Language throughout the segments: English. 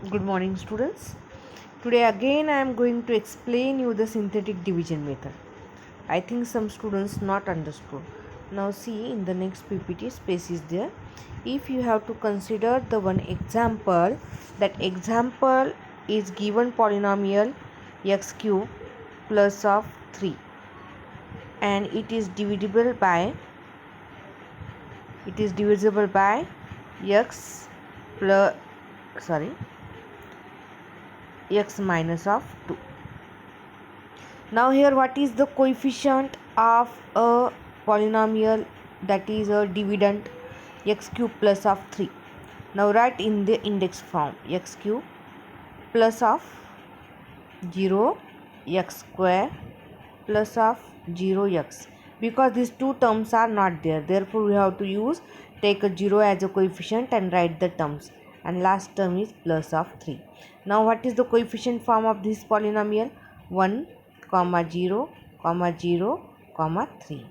Good morning, students. Today again I am going to explain you the synthetic division method. I think some students not understood. Now see, in the next PPT space is there. If you have to consider the one example, that example is given polynomial x cube plus of 3 and it is divisible by x plus x minus of 2. Now here what is the coefficient of a polynomial, that is a dividend x cube plus of 3. Now write in the index form x cube plus of 0 x square plus of 0x, because these two terms are not there, therefore we have to take a 0 as a coefficient and write the terms, and last term is plus of 3. Now what is the coefficient form of this polynomial? 1 comma 0 comma 0 comma 3.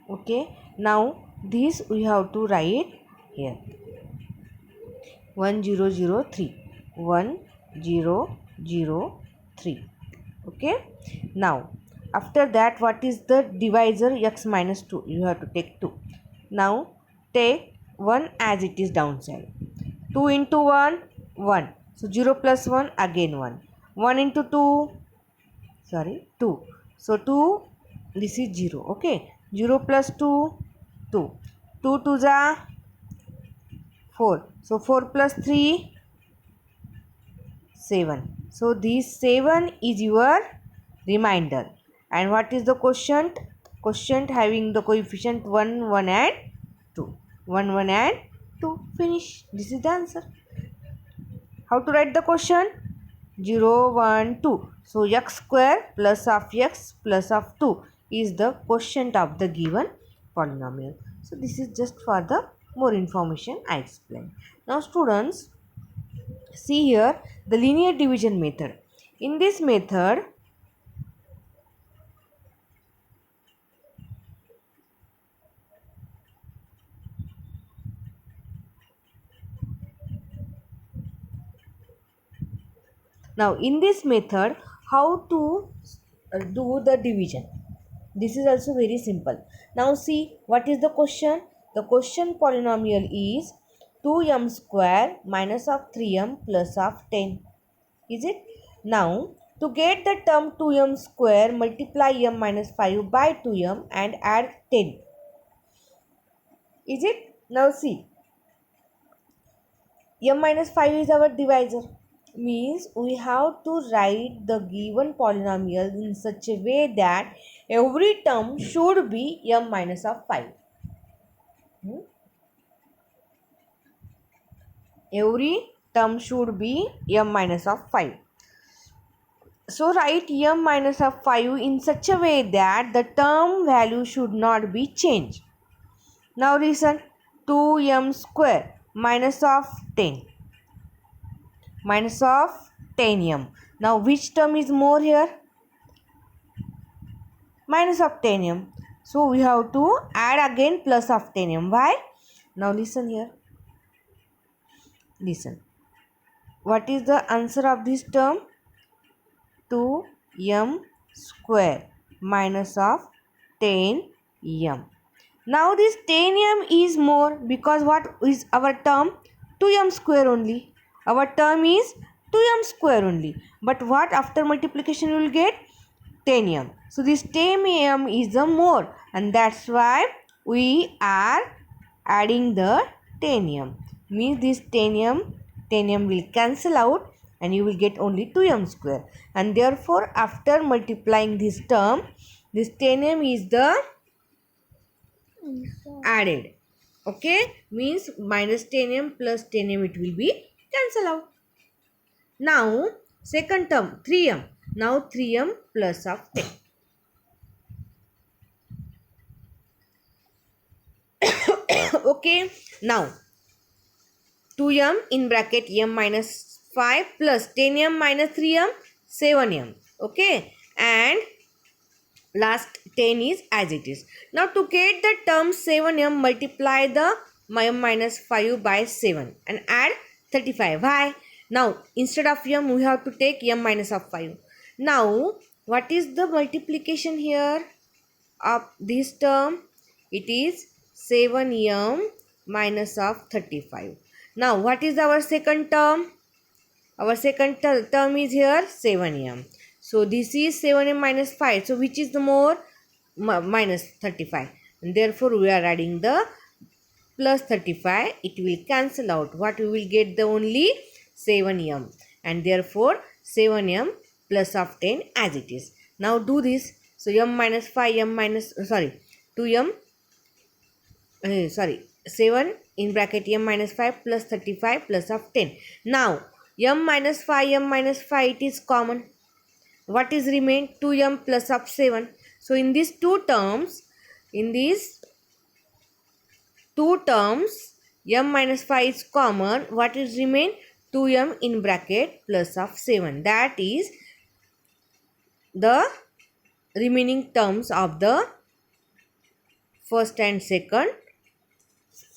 Okay, now this we have to write here 1 0 0 3 1 0 0 3. Okay, now after that what is the divisor? X minus 2, you have to take 2. Now take 1 as it is downside. 2 into 1 1, so 0 plus 1 again 1. 1 into 2 2, so 2, this is 0. Okay, 0 plus 2 2, 2 to the 4, so 4 plus 3 7. So this 7 is your remainder. And what is the quotient? Quotient having the coefficient 1 1 and 2. 1 1 and 2. Finish. This is the answer. How to write the quotient? 0 1 2. So x square plus of x plus of 2 is the quotient of the given polynomial. So this is just for the more information I explained. Now students, see here the linear division method. In this method, how to do the division? This is also very simple. Now see, what is the question? The question polynomial is 2m square minus of 3m plus of 10. Is it? Now to get the term 2m square, multiply m minus 5 by 2m and add 10. Is it? Now see, m minus 5 is our divisor, means we have to write the given polynomial in such a way that every term should be m minus of 5. Every term should be m minus of 5. So write m minus of 5 in such a way that the term value should not be changed. Now listen, 2m square minus of 10 minus of 10m. Now which term is more here? Minus of 10m. So we have to add again plus of 10m. Why? Now listen here. Listen. What is the answer of this term? 2m square minus of 10m. Now this 10m is more because what is our term? 2m square only. Our term is 2m square only. But what after multiplication you will get? 10m. So this 10m is the more, and that's why we are adding the 10m. Means this 10m will cancel out and you will get only 2m square. And therefore after multiplying this term, this 10m is the added. Okay, means minus 10m plus 10m it will be cancel out. Now second term 3m. Now 3m plus of 10. Okay, now 2m in bracket m minus 5 plus 10m minus 3m 7m. Okay, and last 10 is as it is. Now to get the term 7m, multiply the m minus 5 by 7 and add 35. Why? Now, instead of m, we have to take m minus of 5. Now, what is the multiplication here of this term? It is 7m minus of 35. Now, what is our second term? Our second term is here 7m. So, this is 7m minus 5. So, which is the more? Minus 35. And therefore, we are adding the plus 35. It will cancel out. What we will get? The only 7m. And therefore, 7m plus of 10 as it is. Now, do this. So, m minus 5, m minus, 2m, 7 in bracket m minus 5 plus 35 plus of 10. Now, m minus 5 it is common. What is remain? 2m plus of 7. So, in these two terms, m minus 5 is common. What is remain? 2m in bracket plus of 7. That is the remaining terms of the first and second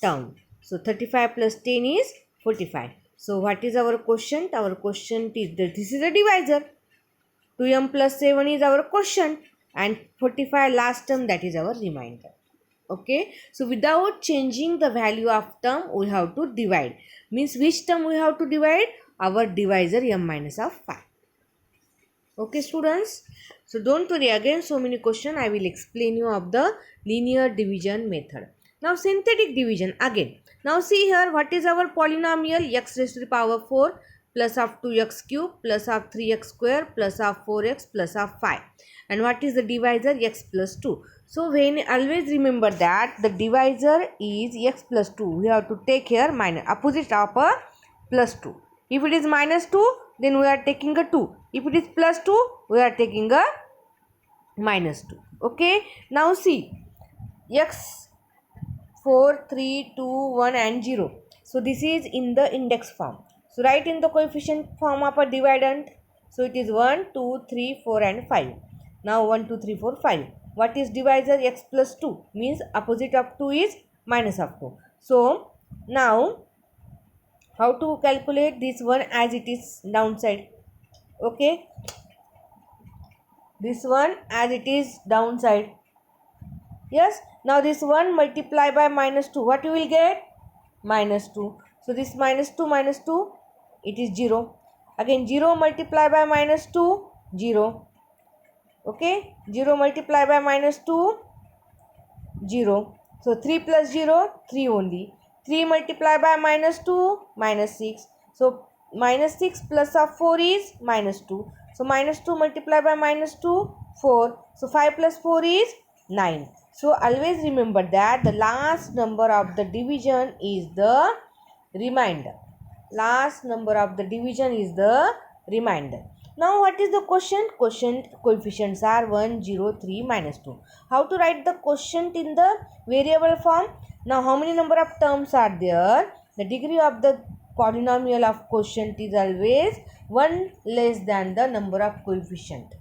term. So, 35 plus 10 is 45. So, what is our quotient? Our quotient is that this is a divisor. 2m plus 7 is our quotient and 45 last term, that is our remainder. Okay. So, without changing the value of term, we have to divide. Means which term we have to divide? Our divisor m minus of 5. Okay, students. So, don't worry, again so many questions I will explain you of the linear division method. Now, synthetic division again. Now, see here, what is our polynomial? X raised to the power 4 plus of 2x cube plus of 3x square plus of 4x plus of 5. And what is the divisor? X plus 2. So, when always remember that the divisor is x plus 2. We have to take here minus opposite of a plus 2. If it is minus 2, then we are taking a 2. If it is plus 2, we are taking a minus 2. Okay. Now, see, x 4, 3, 2, 1 and 0. So, this is in the index form. So, write in the coefficient form of a dividend. So, it is 1, 2, 3, 4 and 5. Now, 1, 2, 3, 4, 5. What is divisor? X plus 2. Means opposite of 2 is minus of 2. So, now, how to calculate this one as it is downside? Okay. This one as it is downside. Yes. Now, this 1 multiply by minus 2. What you will get? Minus 2. So, this minus 2, it is 0. Again, 0 multiply by minus 2, 0. Okay. 0 multiply by minus 2, 0. So, 3 plus 0, 3 only. 3 multiply by minus 2, minus 6. So, minus 6 plus of 4 is minus 2. So, minus 2 multiply by minus 2, 4. So, 5 plus 4 is 9. So, always remember that the last number of the division is the remainder. Last number of the division is the remainder. Now, what is the quotient? Quotient coefficients are 1, 0, 3, minus 2. How to write the quotient in the variable form? Now, how many number of terms are there? The degree of the polynomial of quotient is always 1 less than the number of coefficient.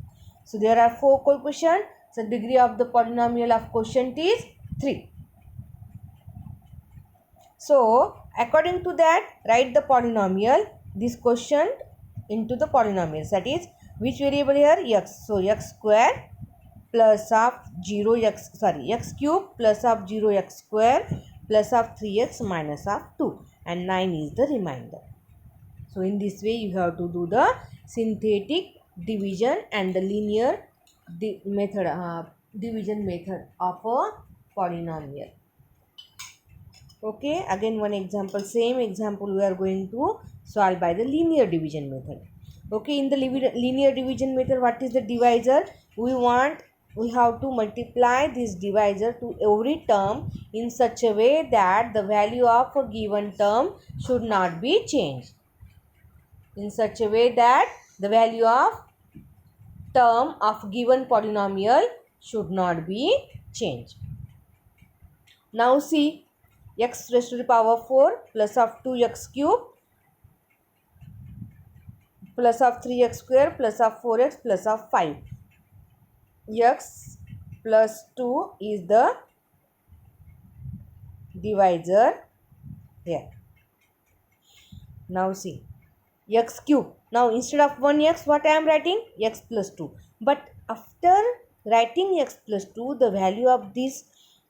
So, there are 4 coefficients. So, degree of the polynomial of quotient is 3. So, according to that, write the polynomial, this quotient into the polynomials. That is, which variable here? X. So, x square plus of x cube plus of 0x square plus of 3x minus of 2. And 9 is the remainder. So, in this way, you have to do the synthetic division and the linear division method of a polynomial. Okay, again one example, same example we are going to solve by the linear division method. Okay, in the linear division method, what is the divisor? We have to multiply this divisor to every term in such a way that the value of a given term should not be changed. In such a way that the value of term of given polynomial should not be changed. Now see, x raised to the power 4 plus of 2x cube plus of 3x square plus of 4x plus of 5. X plus 2 is the divisor here. Now see, x cube. Now instead of 1x, what I am writing? X plus 2. But after writing x plus 2, the value of this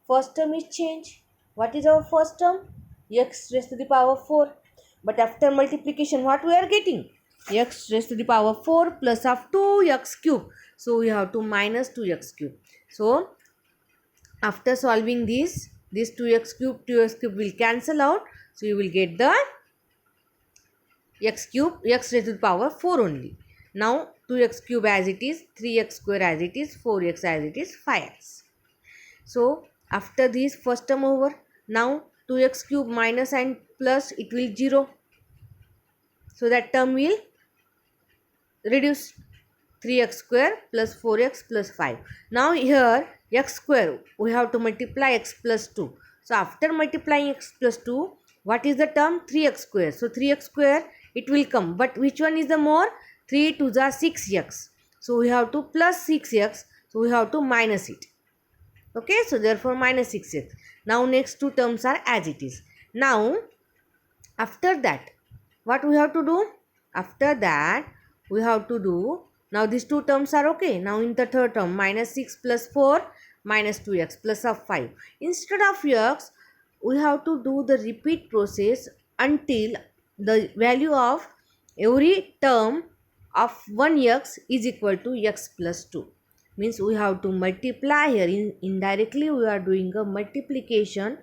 first term is changed. What is our first term? X raised to the power 4. But after multiplication, what we are getting? X raised to the power 4 plus of 2x cube. So we have to minus 2x cube. So after solving this 2x cube will cancel out. So you will get the x cube, x raised to the power 4 only. Now 2x cube as it is, 3x square as it is, 4x as it is, 5x. So after this first term over, now 2x cube minus and plus it will 0. So that term will reduce. 3x square plus 4x plus 5. Now here x square we have to multiply x plus 2. So after multiplying x plus 2, what is the term? 3x square. So 3x square it will come. But which one is the more? 3 to the 6x. So we have to plus 6x. So we have to minus it. Okay. So therefore minus 6x. Now next two terms are as it is. Now after that what we have to do? After that we have to do, now these two terms are okay. Now in the third term, minus 6 plus 4 minus 2x plus of 5. Instead of x, we have to do the repeat process until the value of every term of 1x is equal to x plus 2. Means we have to multiply here. Indirectly we are doing a multiplication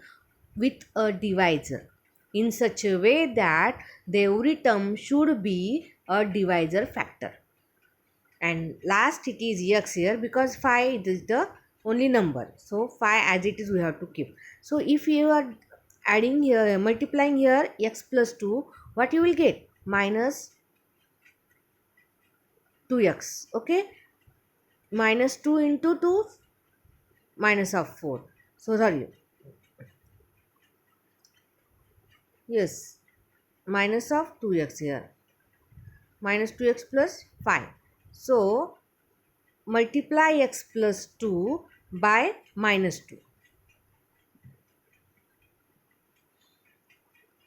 with a divisor in such a way that the every term should be a divisor factor. And last it is x here because 5 is the only number. So 5 as it is we have to keep. So if you are adding here, multiplying here x plus 2, what you will get? Minus 2x. Okay. Minus 2 into 2 minus of 4. So sorry. Yes. Minus of 2x here. Minus 2x plus 5. So multiply x plus 2 by minus 2.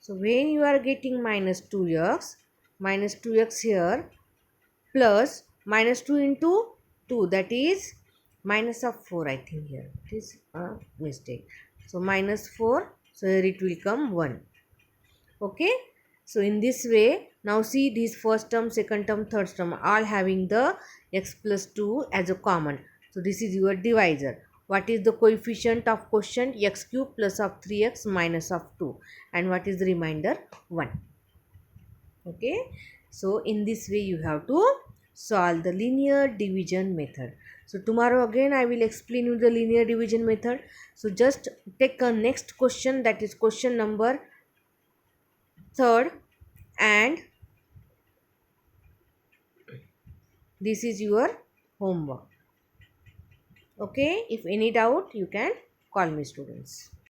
So when you are getting minus 2x here plus minus 2 into 2, that is minus of 4, I think here. It is a mistake. So minus 4, so here it will come 1. Okay. So in this way, now see these first term, second term, third term all having the x plus 2 as a common. So this is your divisor. What is the coefficient of quotient? X cube plus of 3x minus of 2. And what is the remainder? 1. Okay. So in this way you have to solve the linear division method. So tomorrow again I will explain you the linear division method. So just take a next question, that is question number 3rd, and this is your homework. Okay. If any doubt you can call me, students.